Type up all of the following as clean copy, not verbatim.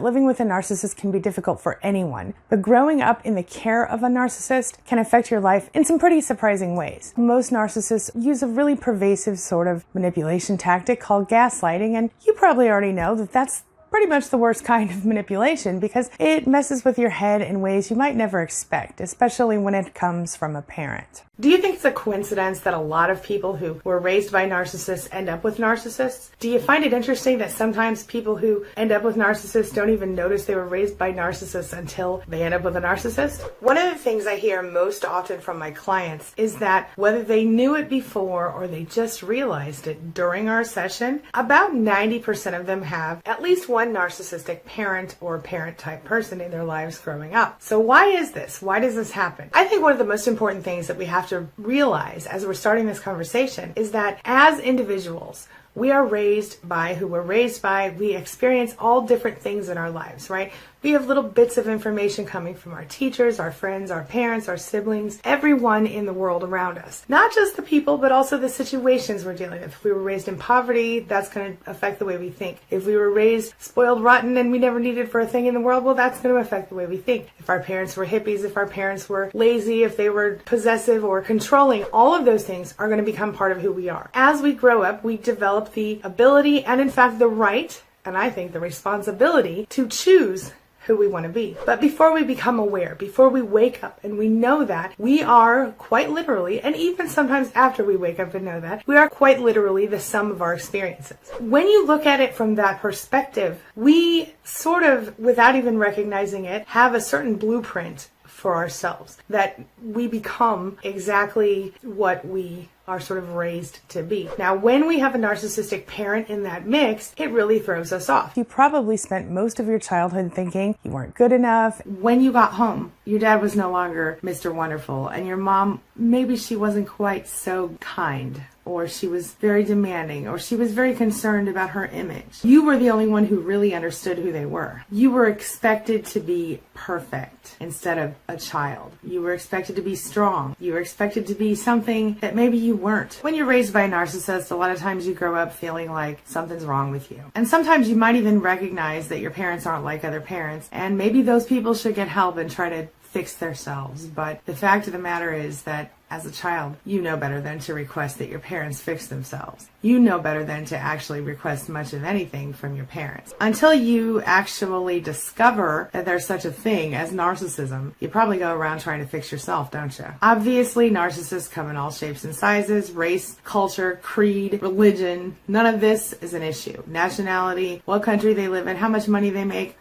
living with a narcissist can be difficult for anyone, but growing up in the care of a narcissist can affect your life in some pretty surprising ways. Most narcissists use a really pervasive sort of manipulation tactic called gaslighting, and you probably already know that that's pretty much the worst kind of manipulation because it messes with your head in ways you might never expect, especially when it comes from a parent. Do you think it's a coincidence that a lot of people who were raised by narcissists end up with narcissists? Do you find it interesting that sometimes people who end up with narcissists don't even notice they were raised by narcissists until they end up with a narcissist? One of the things I hear most often from my clients is that whether they knew it before or they just realized it during our session, about 90% of them have at least one narcissistic parent or parent type person in their lives growing up. So why is this? Why does this happen? I think one of the most important things that we have to realize as we're starting this conversation is that as individuals, we are raised by who we're raised by. We experience all different things in our lives, right? We have little bits of information coming from our teachers, our friends, our parents, our siblings, everyone in the world around us. Not just the people, but also the situations we're dealing with. If we were raised in poverty, that's going to affect the way we think. If we were raised spoiled rotten and we never needed for a thing in the world, well, that's going to affect the way we think. If our parents were hippies, if our parents were lazy, if they were possessive or controlling, all of those things are going to become part of who we are. As we grow up, we develop the ability and in fact the right, and I think the responsibility to choose who we want to be. But before we become aware, before we wake up and we know that, we are quite literally, and even sometimes after we wake up and know that, we are quite literally the sum of our experiences. When you look at it from that perspective, we sort of, without even recognizing it, have a certain blueprint for ourselves, that we become exactly what we are sort of raised to be. Now, when we have a narcissistic parent in that mix, it really throws us off. You probably spent most of your childhood thinking you weren't good enough. When you got home, your dad was no longer Mr. Wonderful, and your mom, maybe she wasn't quite so kind, or she was very demanding, or she was very concerned about her image. You were the only one who really understood who they were. You were expected to be perfect instead of a child. You were expected to be strong. You were expected to be something that maybe you weren't. When you're raised by a narcissist, a lot of times you grow up feeling like something's wrong with you. And sometimes you might even recognize that your parents aren't like other parents, and maybe those people should get help and try to fix themselves. But the fact of the matter is that as a child, you know better than to request that your parents fix themselves. You know better than to actually request much of anything from your parents. Until you actually discover that there's such a thing as narcissism, you probably go around trying to fix yourself, don't you? Obviously, narcissists come in all shapes and sizes, race, culture, creed, religion. None of this is an issue. Nationality, what country they live in, how much money they make.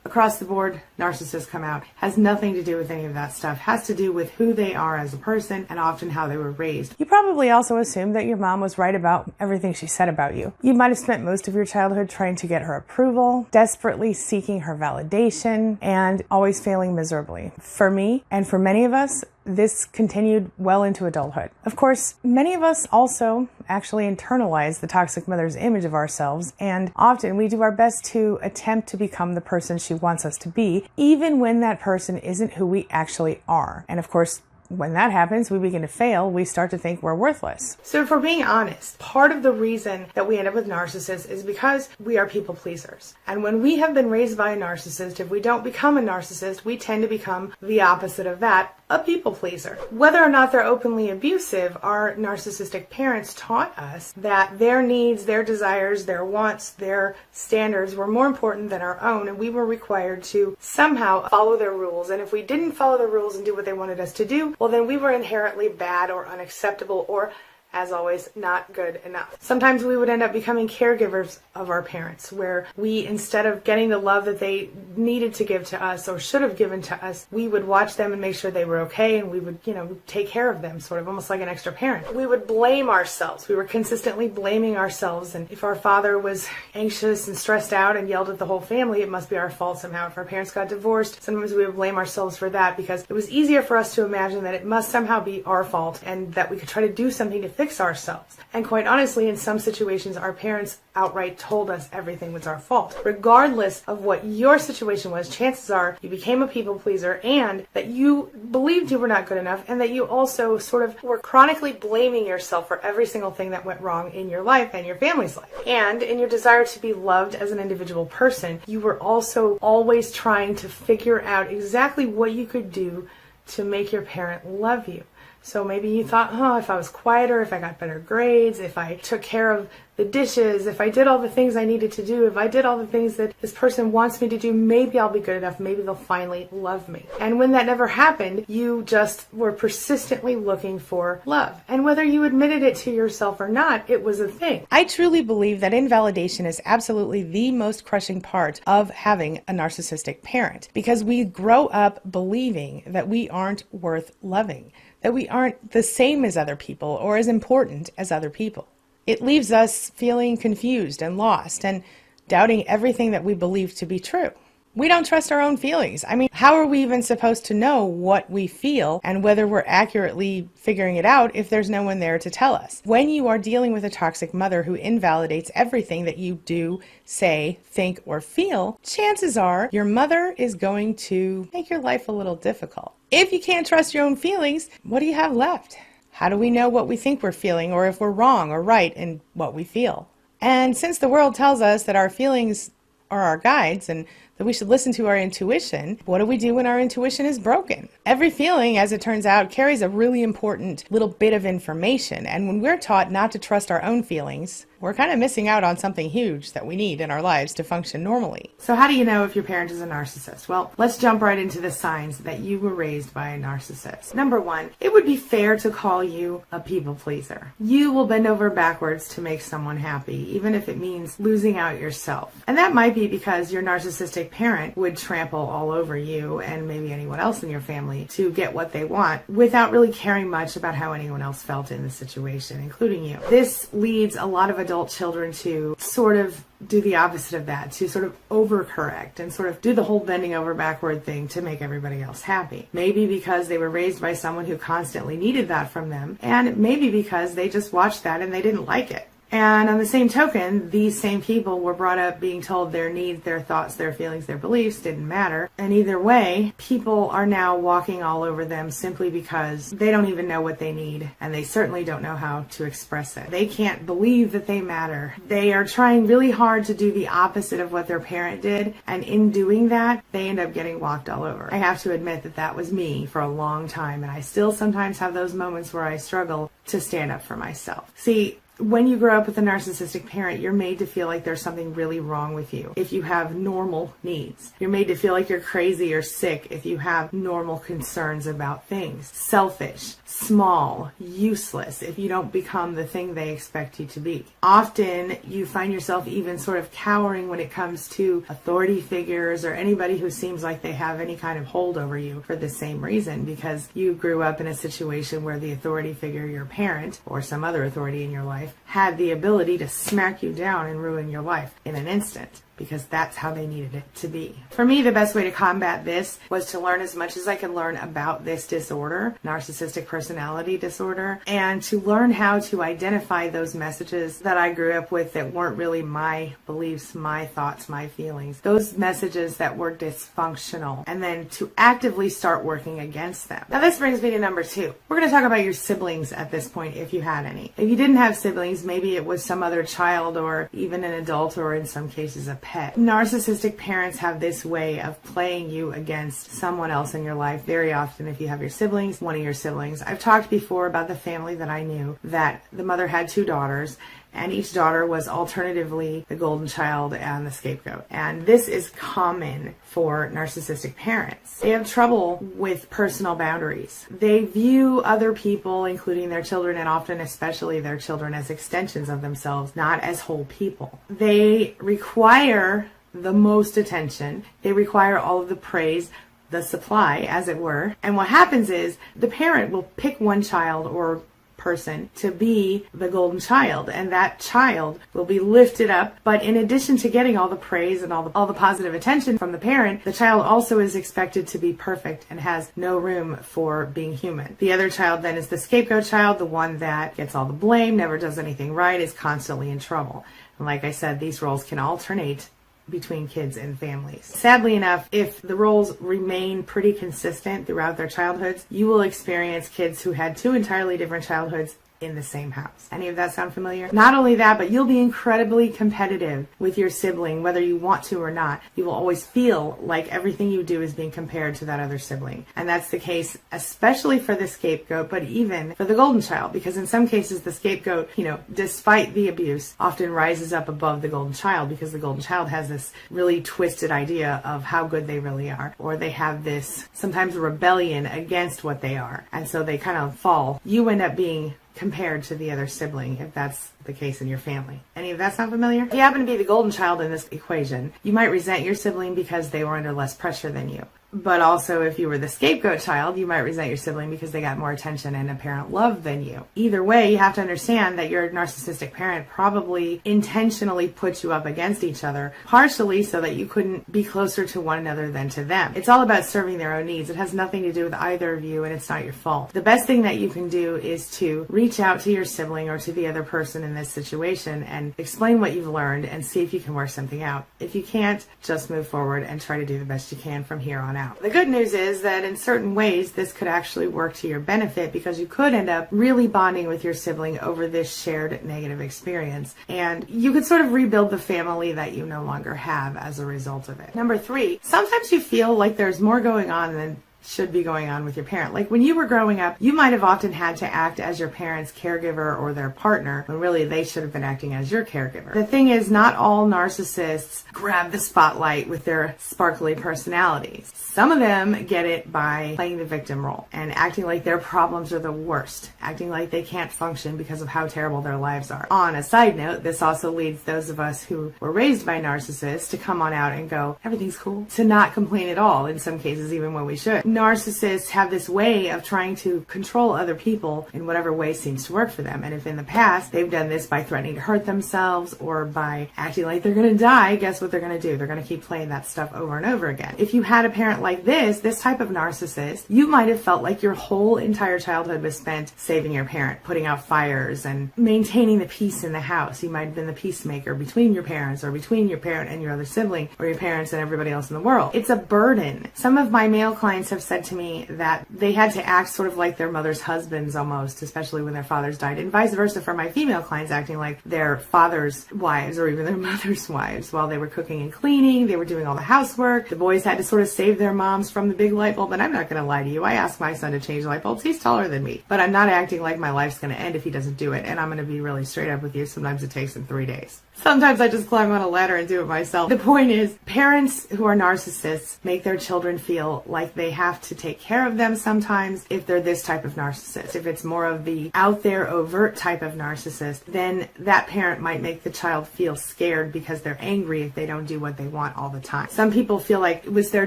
Across the board, narcissists come out. Has nothing to do with any of that stuff. Has to do with who they are as a person and often how they were raised. You probably also assumed that your mom was right about everything she said about you. You might have spent most of your childhood trying to get her approval, desperately seeking her validation, and always failing miserably. For me, and for many of us, this continued well into adulthood. Of course, many of us also actually internalize the toxic mother's image of ourselves, and often we do our best to attempt to become the person she wants us to be, even when that person isn't who we actually are. And of course, when that happens, we begin to fail. We start to think we're worthless. So if we're being honest, part of the reason that we end up with narcissists is because we are people pleasers. And when we have been raised by a narcissist, if we don't become a narcissist, we tend to become the opposite of that, a people pleaser. Whether or not they're openly abusive, our narcissistic parents taught us that their needs, their desires, their wants, their standards were more important than our own, and we were required to somehow follow their rules. And if we didn't follow the rules and do what they wanted us to do, well, then we were inherently bad or unacceptable or, as always, not good enough. Sometimes we would end up becoming caregivers of our parents, where we, instead of getting the love that they needed to give to us or should have given to us, we would watch them and make sure they were okay, and we would, take care of them, sort of almost like an extra parent. We would blame ourselves. We were consistently blaming ourselves, and if our father was anxious and stressed out and yelled at the whole family, it must be our fault somehow. If our parents got divorced, sometimes we would blame ourselves for that, because it was easier for us to imagine that it must somehow be our fault and that we could try to do something to fix ourselves. And quite honestly, in some situations, our parents outright told us everything was our fault. Regardless of what your situation was, chances are you became a people pleaser and that you believed you were not good enough, and that you also sort of were chronically blaming yourself for every single thing that went wrong in your life and your family's life. And in your desire to be loved as an individual person, you were also always trying to figure out exactly what you could do to make your parent love you. So maybe you thought, if I was quieter, if I got better grades, if I took care of the dishes, if I did all the things I needed to do, if I did all the things that this person wants me to do, maybe I'll be good enough, maybe they'll finally love me. And when that never happened, you just were persistently looking for love. And whether you admitted it to yourself or not, it was a thing. I truly believe that invalidation is absolutely the most crushing part of having a narcissistic parent, because we grow up believing that we aren't worth loving, that we aren't the same as other people or as important as other people. It leaves us feeling confused and lost and doubting everything that we believe to be true. We don't trust our own feelings. I mean, how are we even supposed to know what we feel and whether we're accurately figuring it out if there's no one there to tell us? When you are dealing with a toxic mother who invalidates everything that you do, say, think, or feel, chances are your mother is going to make your life a little difficult. If you can't trust your own feelings, what do you have left? How do we know what we think we're feeling, or if we're wrong or right in what we feel? And since the world tells us that our feelings are our guides and that we should listen to our intuition, what do we do when our intuition is broken? Every feeling, as it turns out, carries a really important little bit of information. And when we're taught not to trust our own feelings, we're kind of missing out on something huge that we need in our lives to function normally. So how do you know if your parent is a narcissist? Well, let's jump right into the signs that you were raised by a narcissist. Number one, it would be fair to call you a people pleaser. You will bend over backwards to make someone happy, even if it means losing out yourself. And that might be because your narcissistic parent would trample all over you and maybe anyone else in your family to get what they want without really caring much about how anyone else felt in the situation, including you. This leads a lot of adult children to sort of do the opposite of that, to sort of overcorrect and sort of do the whole bending over backward thing to make everybody else happy. Maybe because they were raised by someone who constantly needed that from them, and maybe because they just watched that and they didn't like it. And on the same token, these same people were brought up being told their needs, their thoughts, their feelings, their beliefs didn't matter. And either way, people are now walking all over them simply because they don't even know what they need, and they certainly don't know how to express it. They can't believe that they matter. They are trying really hard to do the opposite of what their parent did, and in doing that, they end up getting walked all over. I have to admit that that was me for a long time, and I still sometimes have those moments where I struggle to stand up for myself. See, when you grow up with a narcissistic parent, you're made to feel like there's something really wrong with you if you have normal needs. You're made to feel like you're crazy or sick if you have normal concerns about things. Selfish, small, useless if you don't become the thing they expect you to be. Often you find yourself even sort of cowering when it comes to authority figures or anybody who seems like they have any kind of hold over you for the same reason, because you grew up in a situation where the authority figure, your parent or some other authority in your life, had the ability to smack you down and ruin your life in an instant, because that's how they needed it to be. For me, the best way to combat this was to learn as much as I could learn about this disorder, narcissistic personality disorder, and to learn how to identify those messages that I grew up with that weren't really my beliefs, my thoughts, my feelings, those messages that were dysfunctional, and then to actively start working against them. Now this brings me to number two. We're going to talk about your siblings at this point, if you had any. If you didn't have siblings, maybe it was some other child or even an adult, or in some cases a pet. Narcissistic parents have this way of playing you against someone else in your life. Very often, if you have your siblings, one of your siblings. I've talked before about the family that I knew, that the mother had two daughters, and each daughter was alternatively the golden child and the scapegoat. And this is common for narcissistic parents. They have trouble with personal boundaries. They view other people, including their children, and often especially their children, as extensions of themselves, not as whole people. They require the most attention. They require all of the praise, the supply, as it were. And what happens is the parent will pick one child or person to be the golden child, and that child will be lifted up. But in addition to getting all the praise and all the positive attention from the parent, the child also is expected to be perfect and has no room for being human. The other child then is the scapegoat child, the one that gets all the blame, never does anything right, is constantly in trouble. And like I said, these roles can alternate between kids and families. Sadly enough, if the roles remain pretty consistent throughout their childhoods, you will experience kids who had two entirely different childhoods in the same house. Any of that sound familiar? Not only that, but you'll be incredibly competitive with your sibling, whether you want to or not. You will always feel like everything you do is being compared to that other sibling. And that's the case especially for the scapegoat, but even for the golden child, because in some cases the scapegoat, despite the abuse, often rises up above the golden child, because the golden child has this really twisted idea of how good they really are, or they have this sometimes rebellion against what they are, and so they kind of fall. You end up being compared to the other sibling, if that's the case in your family. Any of that sound familiar? If you happen to be the golden child in this equation, you might resent your sibling because they were under less pressure than you. But also, if you were the scapegoat child, you might resent your sibling because they got more attention and apparent love than you. Either way, you have to understand that your narcissistic parent probably intentionally put you up against each other, partially so that you couldn't be closer to one another than to them. It's all about serving their own needs. It has nothing to do with either of you, and it's not your fault. The best thing that you can do is to reach out to your sibling or to the other person in this situation and explain what you've learned and see if you can work something out. If you can't, just move forward and try to do the best you can from here on out. The good news is that in certain ways, this could actually work to your benefit, because you could end up really bonding with your sibling over this shared negative experience. And you could sort of rebuild the family that you no longer have as a result of it. Number 3, sometimes you feel like there's more going on than should be going on with your parent. Like when you were growing up, you might have often had to act as your parent's caregiver or their partner, when really they should have been acting as your caregiver. The thing is, not all narcissists grab the spotlight with their sparkly personalities. Some of them get it by playing the victim role and acting like their problems are the worst, acting like they can't function because of how terrible their lives are. On a side note, this also leads those of us who were raised by narcissists to come on out and go, everything's cool, to not complain at all, in some cases even when we should. Narcissists have this way of trying to control other people in whatever way seems to work for them. And if in the past they've done this by threatening to hurt themselves or by acting like they're going to die, guess what they're going to do? They're going to keep playing that stuff over and over again. If you had a parent like this type of narcissist, you might have felt like your whole entire childhood was spent saving your parent, putting out fires and maintaining the peace in the house. You might have been the peacemaker between your parents, or between your parent and your other sibling, or your parents and everybody else in the world. It's a burden. Some of my male clients have said to me that they had to act sort of like their mother's husbands almost, especially when their fathers died, and vice versa for my female clients, acting like their father's wives or even their mother's wives. While they were cooking and cleaning, they were doing all the housework. The boys had to sort of save their moms from the big light bulb. And I'm not going to lie to you, I asked my son to change light bulbs. He's taller than me, but I'm not acting like my life's going to end if he doesn't do it. And I'm going to be really straight up with you. Sometimes it takes him 3 days. Sometimes I just climb on a ladder and do it myself. The point is, parents who are narcissists make their children feel like they have to take care of them sometimes if they're this type of narcissist. If it's more of the out there overt type of narcissist, then that parent might make the child feel scared because they're angry if they don't do what they want all the time. Some people feel like it was their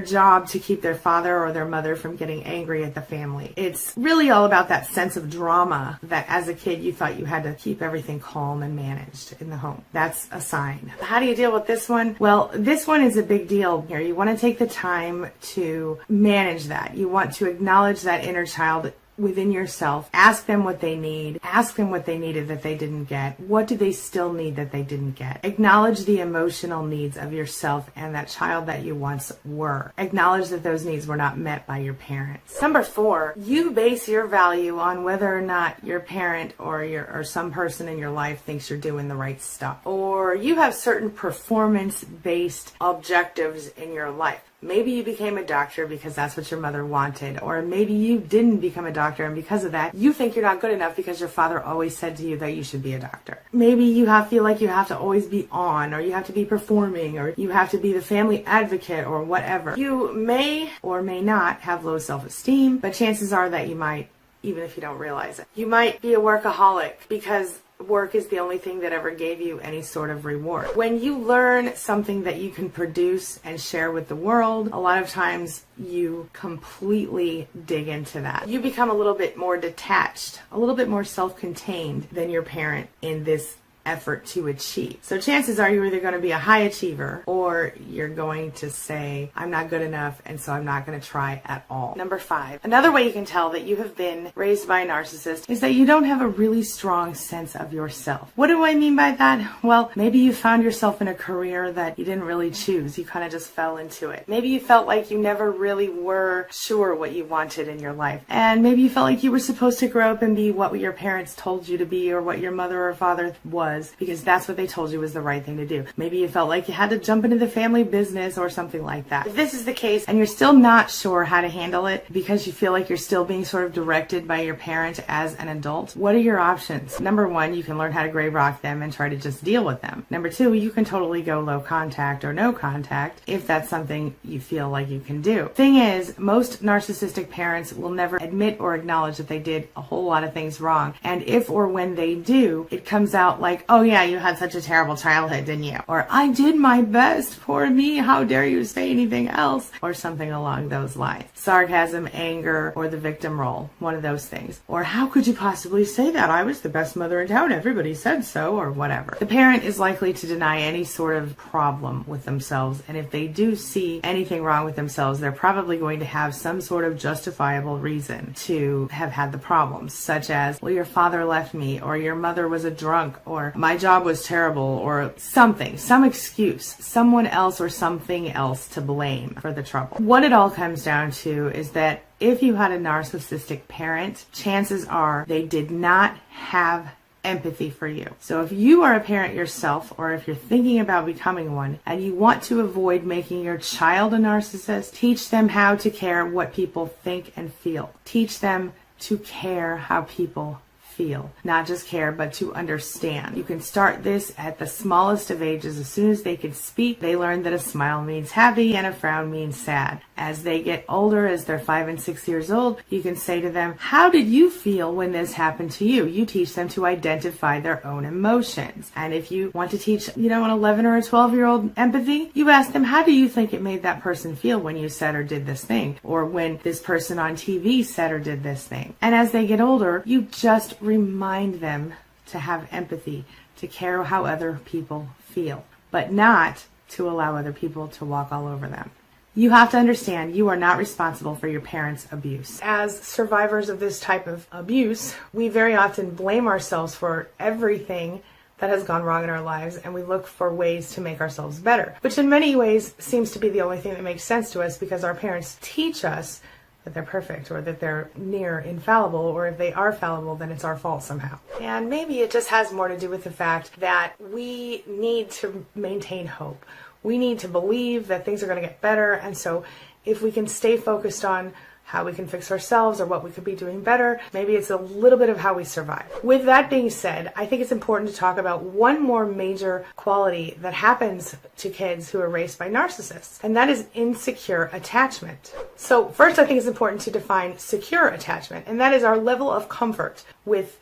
job to keep their father or their mother from getting angry at the family. It's really all about that sense of drama that as a kid you thought you had to keep everything calm and managed in the home. That's a sign. How do you deal with this one? Well, this one is a big deal here. You want to take the time to manage that. You want to acknowledge that inner child within yourself. Ask them what they need. Ask them what they needed that they didn't get. What do they still need that they didn't get? Acknowledge the emotional needs of yourself and that child that you once were. Acknowledge that those needs were not met by your parents. Number 4, you base your value on whether or not your parent or some person in your life thinks you're doing the right stuff. Or you have certain performance-based objectives in your life. Maybe you became a doctor because that's what your mother wanted, or maybe you didn't become a doctor and because of that you think you're not good enough because your father always said to you that you should be a doctor. Maybe you feel like you have to always be on, or you have to be performing, or you have to be the family advocate, or whatever. You may or may not have low self-esteem, but chances are that you might, even if you don't realize it. You might be a workaholic because work is the only thing that ever gave you any sort of reward. When you learn something that you can produce and share with the world, a lot of times you completely dig into that. You become a little bit more detached, a little bit more self-contained than your parent in this effort to achieve. So chances are you're either going to be a high achiever or you're going to say, I'm not good enough, and so I'm not going to try at all. Number 5, another way you can tell that you have been raised by a narcissist is that you don't have a really strong sense of yourself. What do I mean by that? Well, maybe you found yourself in a career that you didn't really choose. You kind of just fell into it. Maybe you felt like you never really were sure what you wanted in your life. And maybe you felt like you were supposed to grow up and be what your parents told you to be, or what your mother or father was, because that's what they told you was the right thing to do. Maybe you felt like you had to jump into the family business or something like that. If this is the case and you're still not sure how to handle it because you feel like you're still being sort of directed by your parent as an adult, what are your options? Number 1, you can learn how to gray rock them and try to just deal with them. Number 2, you can totally go low contact or no contact if that's something you feel like you can do. Thing is, most narcissistic parents will never admit or acknowledge that they did a whole lot of things wrong. And if or when they do, it comes out like, oh yeah, you had such a terrible childhood, didn't you? Or I did my best, poor me, how dare you say anything else? Or something along those lines. Sarcasm, anger, or the victim role, one of those things. Or how could you possibly say that? I was the best mother in town, everybody said so, or whatever. The parent is likely to deny any sort of problem with themselves, and if they do see anything wrong with themselves, they're probably going to have some sort of justifiable reason to have had the problems, such as, well, your father left me, or your mother was a drunk, or my job was terrible, or something, some excuse, someone else or something else to blame for the trouble. What it all comes down to is that if you had a narcissistic parent, chances are they did not have empathy for you. So if you are a parent yourself, or if you're thinking about becoming one, and you want to avoid making your child a narcissist, teach them how to care what people think and feel. Teach them to care how people feel. Not just care, but to understand. You can start this at the smallest of ages. As soon as they can speak, they learn that a smile means happy and a frown means sad. As they get older, as they're 5 and 6 years old, you can say to them, how did you feel when this happened to you? You teach them to identify their own emotions. And if you want to teach, an 11 or a 12-year-old empathy, you ask them, how do you think it made that person feel when you said or did this thing? Or when this person on TV said or did this thing? And as they get older, you just remind them to have empathy, to care how other people feel, but not to allow other people to walk all over them. You have to understand you are not responsible for your parents' abuse. As survivors of this type of abuse, we very often blame ourselves for everything that has gone wrong in our lives, and we look for ways to make ourselves better, which in many ways seems to be the only thing that makes sense to us, because our parents teach us that they're perfect, or that they're near infallible, or if they are fallible, then it's our fault somehow. And maybe it just has more to do with the fact that we need to maintain hope. We need to believe that things are going to get better, and so if we can stay focused on how we can fix ourselves or what we could be doing better, maybe it's a little bit of how we survive. With that being said, I think it's important to talk about one more major quality that happens to kids who are raised by narcissists, and that is insecure attachment. So first, I think it's important to define secure attachment, and that is our level of comfort with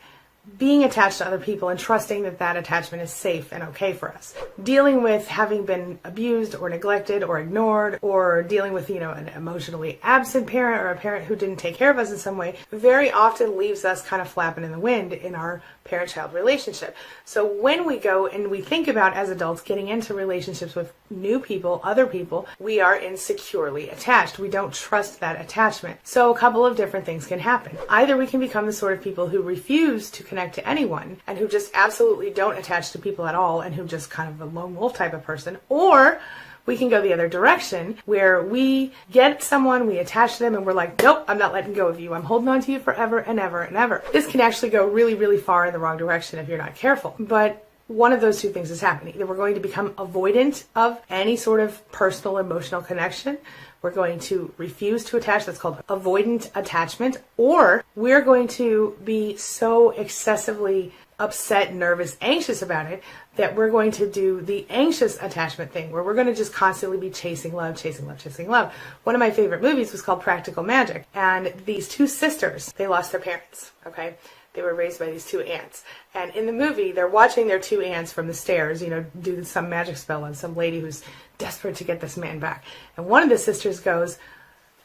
being attached to other people and trusting that that attachment is safe and okay for us. Dealing with having been abused or neglected or ignored, or dealing with, an emotionally absent parent or a parent who didn't take care of us in some way, very often leaves us kind of flapping in the wind in our parent-child relationship. So when we go and we think about, as adults, getting into relationships with new people, other people, we are insecurely attached. We don't trust that attachment. So a couple of different things can happen. Either we can become the sort of people who refuse to connect to anyone and who just absolutely don't attach to people at all, and who just kind of a lone wolf type of person, or we can go the other direction, where we get someone, we attach to them, and we're like, nope, I'm not letting go of you. I'm holding on to you forever and ever and ever. This can actually go really, really far in the wrong direction if you're not careful. But one of those two things is happening. Either we're going to become avoidant of any sort of personal, emotional connection. We're going to refuse to attach. That's called avoidant attachment. Or we're going to be so excessively upset, nervous, anxious about it that we're going to do the anxious attachment thing, where we're going to just constantly be chasing love, chasing love, chasing love. One of my favorite movies was called Practical Magic, and these two sisters, they lost their parents, okay? They were raised by these two aunts. And in the movie, they're watching their two aunts from the stairs, do some magic spell on some lady who's desperate to get this man back. And one of the sisters goes,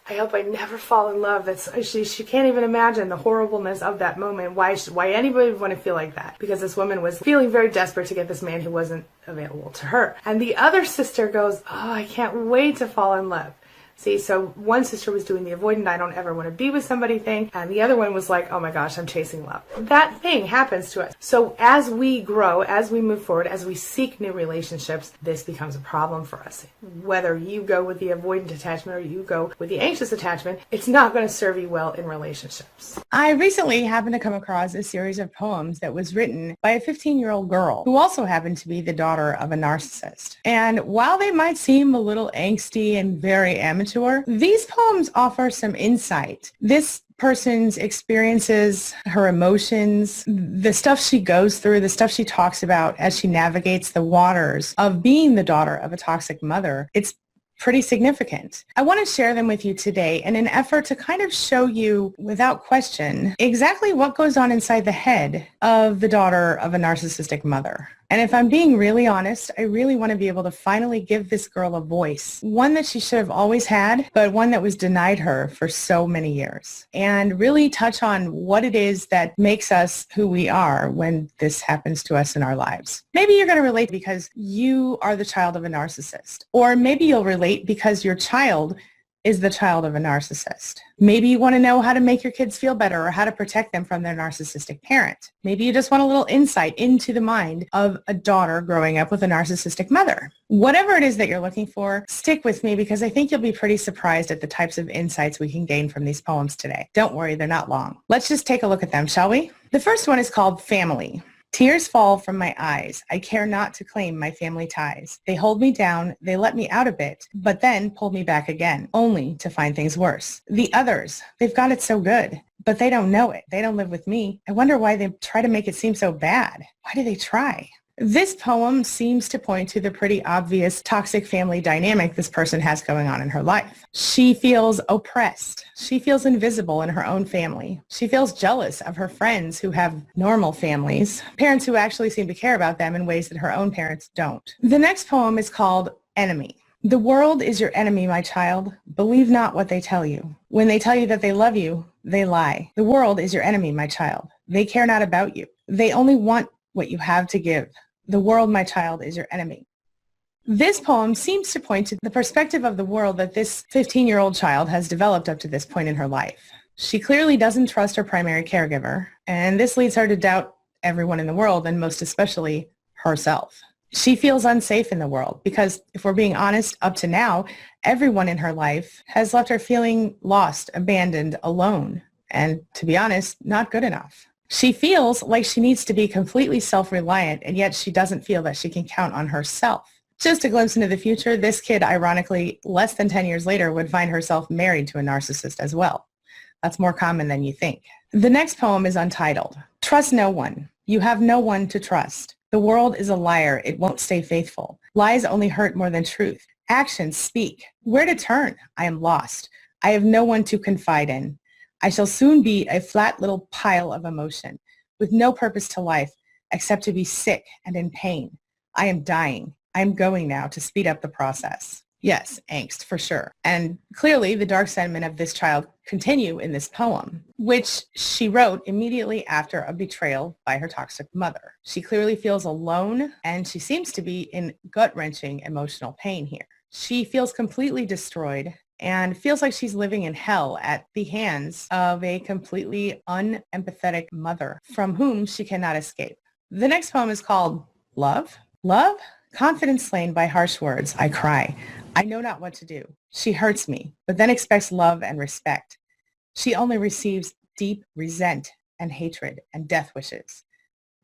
I hope I never fall in love. She can't even imagine the horribleness of that moment. Why anybody would want to feel like that? Because this woman was feeling very desperate to get this man who wasn't available to her. And the other sister goes, oh, I can't wait to fall in love. See, so one sister was doing the avoidant, I don't ever want to be with somebody thing, and the other one was like, oh my gosh, I'm chasing love. That thing happens to us. So as we grow, as we move forward, as we seek new relationships, this becomes a problem for us. Whether you go with the avoidant attachment or you go with the anxious attachment, it's not going to serve you well in relationships. I recently happened to come across a series of poems that was written by a 15-year-old girl who also happened to be the daughter of a narcissist. And while they might seem a little angsty and very amateur, these poems offer some insight. This person's experiences, her emotions, the stuff she goes through, the stuff she talks about as she navigates the waters of being the daughter of a toxic mother, it's pretty significant. I want to share them with you today in an effort to kind of show you, without question, exactly what goes on inside the head of the daughter of a narcissistic mother. And if I'm being really honest, I really want to be able to finally give this girl a voice, one that she should have always had, but one that was denied her for so many years, and really touch on what it is that makes us who we are when this happens to us in our lives. Maybe you're going to relate because you are the child of a narcissist, or maybe you'll relate because your child is the child of a narcissist. Maybe you want to know how to make your kids feel better or how to protect them from their narcissistic parent. Maybe you just want a little insight into the mind of a daughter growing up with a narcissistic mother. Whatever it is that you're looking for, stick with me because I think you'll be pretty surprised at the types of insights we can gain from these poems today. Don't worry, they're not long. Let's just take a look at them, shall we? The first one is called Family. Tears fall from my eyes. I care not to claim my family ties. They hold me down, they let me out a bit, but then pull me back again, only to find things worse. The others, they've got it so good, but they don't know it. They don't live with me. I wonder why they try to make it seem so bad. Why do they try? This poem seems to point to the pretty obvious toxic family dynamic this person has going on in her life. She feels oppressed. She feels invisible in her own family. She feels jealous of her friends who have normal families, parents who actually seem to care about them in ways that her own parents don't. The next poem is called Enemy. The world is your enemy, my child. Believe not what they tell you. When they tell you that they love you, they lie. The world is your enemy, my child. They care not about you. They only want what you have to give. The world, my child, is your enemy. This poem seems to point to the perspective of the world that this 15-year-old child has developed up to this point in her life. She clearly doesn't trust her primary caregiver, and this leads her to doubt everyone in the world, and most especially herself. She feels unsafe in the world because, if we're being honest, up to now, everyone in her life has left her feeling lost, abandoned, alone, and, to be honest, not good enough. She feels like she needs to be completely self-reliant, and yet she doesn't feel that she can count on herself. Just a glimpse into the future, this kid, ironically, less than 10 years later, would find herself married to a narcissist as well. That's more common than you think. The next poem is untitled. Trust no one. You have no one to trust. The world is a liar. It won't stay faithful. Lies only hurt more than truth. Actions speak. Where to turn? I am lost. I have no one to confide in. I shall soon be a flat little pile of emotion with no purpose to life except to be sick and in pain. I am dying. I am going now to speed up the process. Yes, angst for sure. And clearly the dark sentiment of this child continue in this poem, which she wrote immediately after a betrayal by her toxic mother. She clearly feels alone and she seems to be in gut-wrenching emotional pain here. She feels completely destroyed and feels like she's living in hell at the hands of a completely unempathetic mother from whom she cannot escape. The next poem is called Love. Love? Confidence slain by harsh words, I cry. I know not what to do. She hurts me, but then expects love and respect. She only receives deep resent and hatred and death wishes.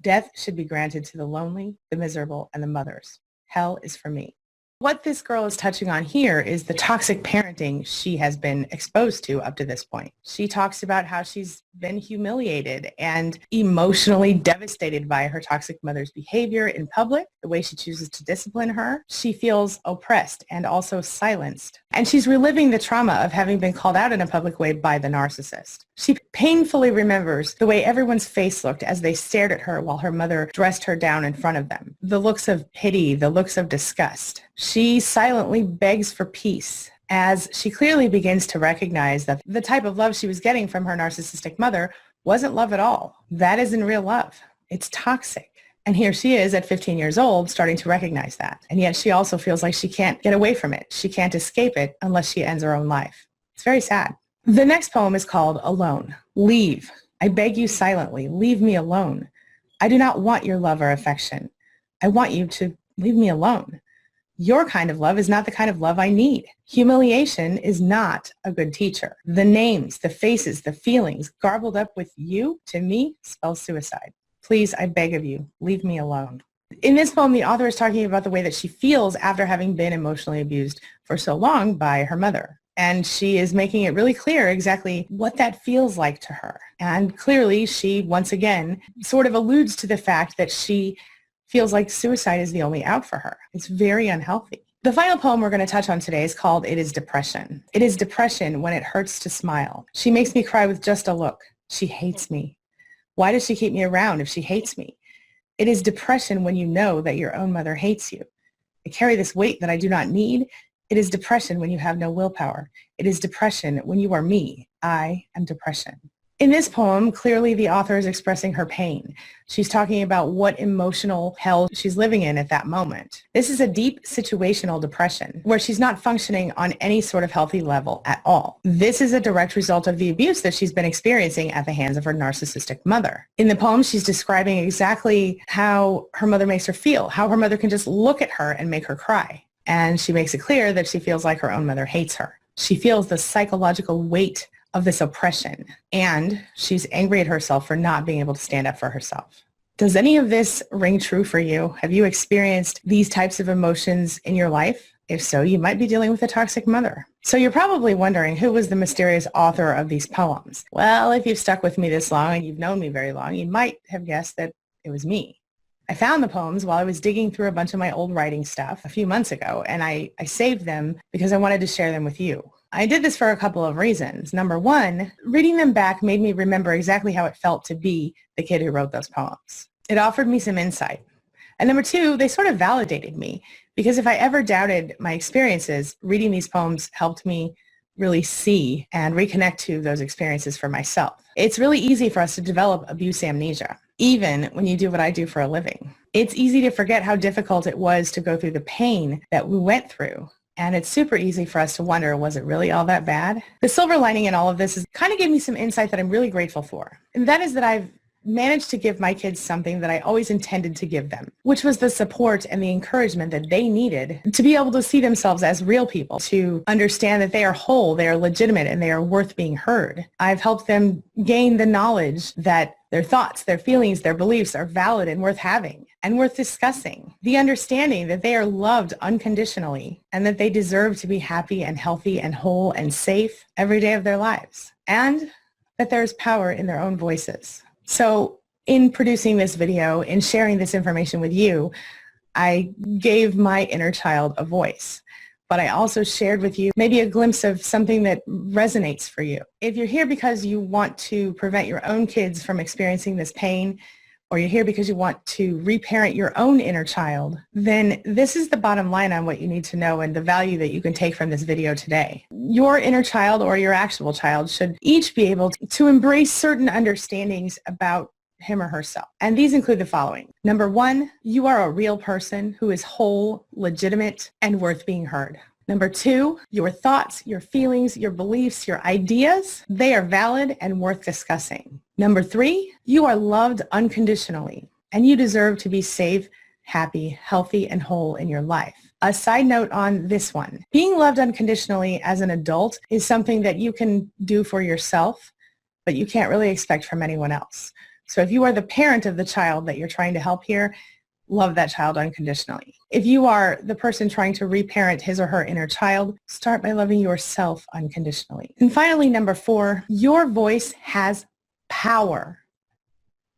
Death should be granted to the lonely, the miserable, and the mothers. Hell is for me. What this girl is touching on here is the toxic parenting she has been exposed to up to this point. She talks about how she's been humiliated and emotionally devastated by her toxic mother's behavior in public, the way she chooses to discipline her. She feels oppressed and also silenced. And she's reliving the trauma of having been called out in a public way by the narcissist. She painfully remembers the way everyone's face looked as they stared at her while her mother dressed her down in front of them. The looks of pity, the looks of disgust. She silently begs for peace, as she clearly begins to recognize that the type of love she was getting from her narcissistic mother wasn't love at all. That isn't real love. It's toxic. And here she is at 15 years old starting to recognize that. And yet she also feels like she can't get away from it. She can't escape it unless she ends her own life. It's very sad. The next poem is called Alone. Leave. I beg you silently. Leave me alone. I do not want your love or affection. I want you to leave me alone. Your kind of love is not the kind of love I need. Humiliation is not a good teacher. The names, the faces, the feelings garbled up with you to me spells suicide. Please, I beg of you, leave me alone. In this poem, the author is talking about the way that she feels after having been emotionally abused for so long by her mother. And she is making it really clear exactly what that feels like to her. And clearly, she, once again, sort of alludes to the fact that she feels like suicide is the only out for her. It's very unhealthy. The final poem we're going to touch on today is called It is Depression. It is depression when it hurts to smile. She makes me cry with just a look. She hates me. Why does she keep me around if she hates me? It is depression when you know that your own mother hates you. I carry this weight that I do not need. It is depression when you have no willpower. It is depression when you are me. I am depression. In this poem, clearly the author is expressing her pain. She's talking about what emotional hell she's living in at that moment. This is a deep situational depression where she's not functioning on any sort of healthy level at all. This is a direct result of the abuse that she's been experiencing at the hands of her narcissistic mother. In the poem, she's describing exactly how her mother makes her feel, how her mother can just look at her and make her cry. And she makes it clear that she feels like her own mother hates her. She feels the psychological weight of this oppression, and she's angry at herself for not being able to stand up for herself. Does any of this ring true for you? Have you experienced these types of emotions in your life? If so, you might be dealing with a toxic mother. So you're probably wondering, who was the mysterious author of these poems? Well, if you've stuck with me this long and you've known me very long, you might have guessed that it was me. I found the poems while I was digging through a bunch of my old writing stuff a few months ago, and I saved them because I wanted to share them with you. I did this for a couple of reasons. Number one, reading them back made me remember exactly how it felt to be the kid who wrote those poems. It offered me some insight. And number two, they sort of validated me, because if I ever doubted my experiences, reading these poems helped me really see and reconnect to those experiences for myself. It's really easy for us to develop abuse amnesia, even when you do what I do for a living. It's easy to forget how difficult it was to go through the pain that we went through. And it's super easy for us to wonder, was it really all that bad? The silver lining in all of this is kind of gave me some insight that I'm really grateful for. And that is that I've managed to give my kids something that I always intended to give them, which was the support and the encouragement that they needed to be able to see themselves as real people, to understand that they are whole, they are legitimate, and they are worth being heard. I've helped them gain the knowledge that their thoughts, their feelings, their beliefs are valid and worth having and worth discussing. The understanding that they are loved unconditionally and that they deserve to be happy and healthy and whole and safe every day of their lives, and that there's power in their own voices. So in producing this video, in sharing this information with you, I gave my inner child a voice. But I also shared with you maybe a glimpse of something that resonates for you. If you're here because you want to prevent your own kids from experiencing this pain, or you're here because you want to reparent your own inner child, then this is the bottom line on what you need to know and the value that you can take from this video today. Your inner child or your actual child should each be able to embrace certain understandings about him or herself. And these include the following. Number one, you are a real person who is whole, legitimate, and worth being heard. Number two, your thoughts, your feelings, your beliefs, your ideas, they are valid and worth discussing. Number three, you are loved unconditionally, and you deserve to be safe, happy, healthy, and whole in your life. A side note on this one, being loved unconditionally as an adult is something that you can do for yourself, but you can't really expect from anyone else. So if you are the parent of the child that you're trying to help here, love that child unconditionally. If you are the person trying to reparent his or her inner child, start by loving yourself unconditionally. And finally, number four, your voice has power.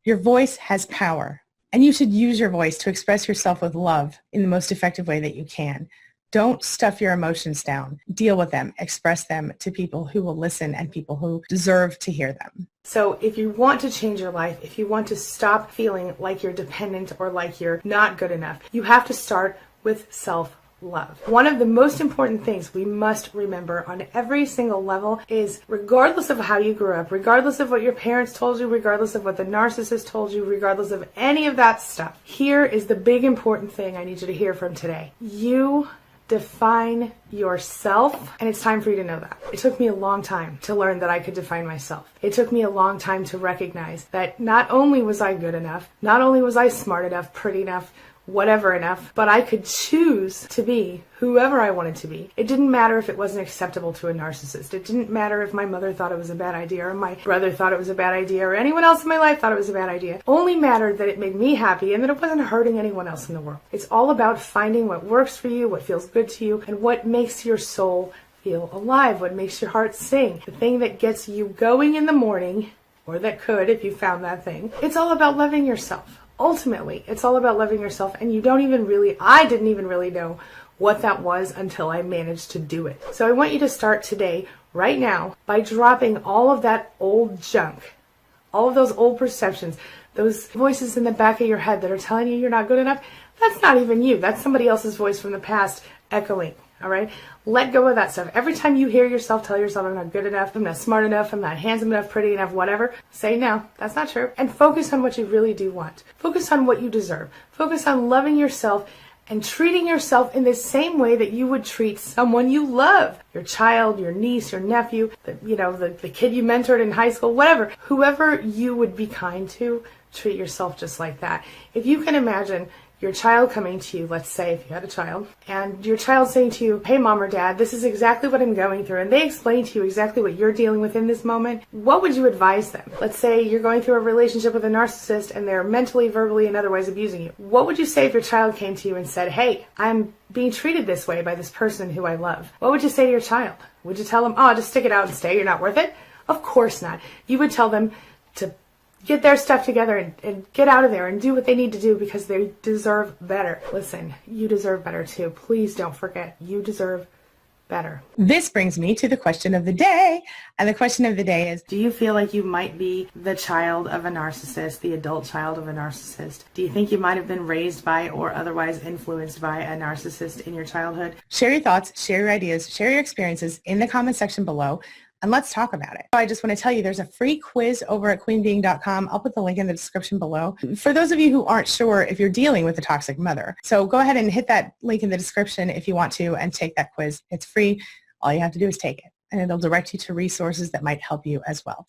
Your voice has power. And you should use your voice to express yourself with love in the most effective way that you can. Don't stuff your emotions down. Deal with them. Express them to people who will listen and people who deserve to hear them. So if you want to change your life, if you want to stop feeling like you're dependent or like you're not good enough, you have to start with self-love. love. One of the most important things we must remember on every single level is, regardless of how you grew up, regardless of what your parents told you, regardless of what the narcissist told you, regardless of any of that stuff, here is the big important thing I need you to hear from today. You define yourself, and it's time for you to know that. It took me a long time to learn that I could define myself. It took me a long time to recognize that not only was I good enough, not only was I smart enough, pretty enough, whatever enough, but I could choose to be whoever I wanted to be. It didn't matter if it wasn't acceptable to a narcissist. It didn't matter if my mother thought it was a bad idea, or my brother thought it was a bad idea, or anyone else in my life thought it was a bad idea. It only mattered that it made me happy and that it wasn't hurting anyone else in the world. It's all about finding what works for you, what feels good to you, and what makes your soul feel alive, what makes your heart sing, the thing that gets you going in the morning, or that could if you found that thing. It's all about loving yourself. Ultimately, it's all about loving yourself, and I didn't even really know what that was until I managed to do it. So I want you to start today, right now, by dropping all of that old junk, all of those old perceptions, those voices in the back of your head that are telling you you're not good enough. That's not even you. That's somebody else's voice from the past echoing. All right? Let go of that stuff. Every time you hear yourself tell yourself, I'm not good enough, I'm not smart enough, I'm not handsome enough, pretty enough, whatever, say no, that's not true. And focus on what you really do want. Focus on what you deserve. Focus on loving yourself and treating yourself in the same way that you would treat someone you love. Your child, your niece, your nephew, the kid you mentored in high school, whatever. Whoever you would be kind to, treat yourself just like that. If you can imagine your child coming to you, let's say if you had a child, and your child saying to you, hey mom or dad, this is exactly what I'm going through, and they explain to you exactly what you're dealing with in this moment, what would you advise them? Let's say you're going through a relationship with a narcissist and they're mentally, verbally, and otherwise abusing you. What would you say if your child came to you and said, hey, I'm being treated this way by this person who I love? What would you say to your child? Would you tell them, oh, just stick it out and stay, you're not worth it? Of course not. You would tell them to get their stuff together and get out of there and do what they need to do because they deserve better. Listen, you deserve better too. Please don't forget, you deserve better. This brings me to the question of the day. And the question of the day is, do you feel like you might be the child of a narcissist, the adult child of a narcissist? Do you think you might have been raised by or otherwise influenced by a narcissist in your childhood? Share your thoughts, share your ideas, share your experiences in the comment section below. And let's talk about it. I just want to tell you there's a free quiz over at queenbeing.com. I'll put the link in the description below for those of you who aren't sure if you're dealing with a toxic mother. So go ahead and hit that link in the description if you want to and take that quiz. It's free. All you have to do is take it, and it'll direct you to resources that might help you as well.